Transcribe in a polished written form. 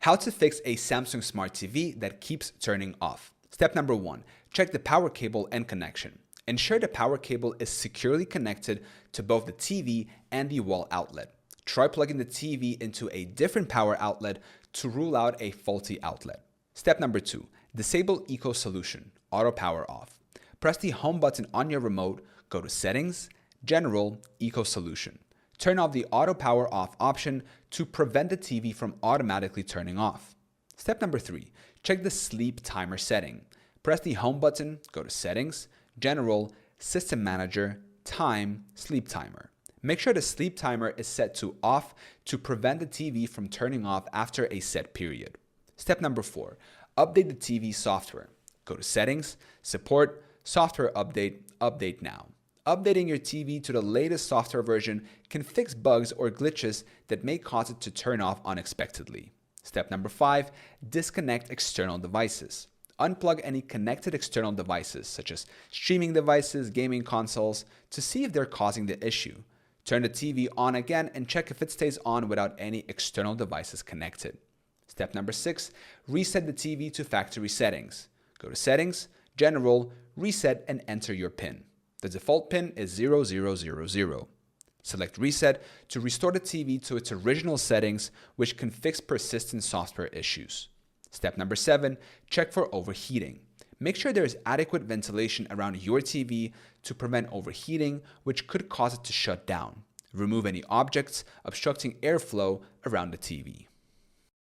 How to fix a Samsung Smart TV that keeps turning off. Step number 1. Check the power cable and connection. Ensure the power cable is securely connected to both the TV and the wall outlet. Try plugging the TV into a different power outlet to rule out a faulty outlet. Step number 2. Disable Eco Solution, Auto Power Off. Press the home button on your remote, go to Settings, General, Eco Solution. Turn off the Auto Power Off option to prevent the TV from automatically turning off. Step number 3. Check the sleep timer setting. Press the home button, go to Settings, General, System Manager, Time, Sleep Timer. Make sure the sleep timer is set to off to prevent the TV from turning off after a set period. Step number 4. Update the TV software. Go to Settings, Support, Software Update, Update Now. Updating your TV to the latest software version can fix bugs or glitches that may cause it to turn off unexpectedly. Step number 5. Disconnect external devices. Unplug any connected external devices, such as streaming devices, gaming consoles, to see if they're causing the issue. Turn the TV on again and check if it stays on without any external devices connected. Step number 6. Reset the TV to factory settings. Go to Settings, General, Reset, and enter your PIN. The default PIN is 0000. Select Reset to restore the TV to its original settings, which can fix persistent software issues. Step number 7. Check for overheating. Make sure there is adequate ventilation around your TV to prevent overheating, which could cause it to shut down. Remove any objects obstructing airflow around the TV.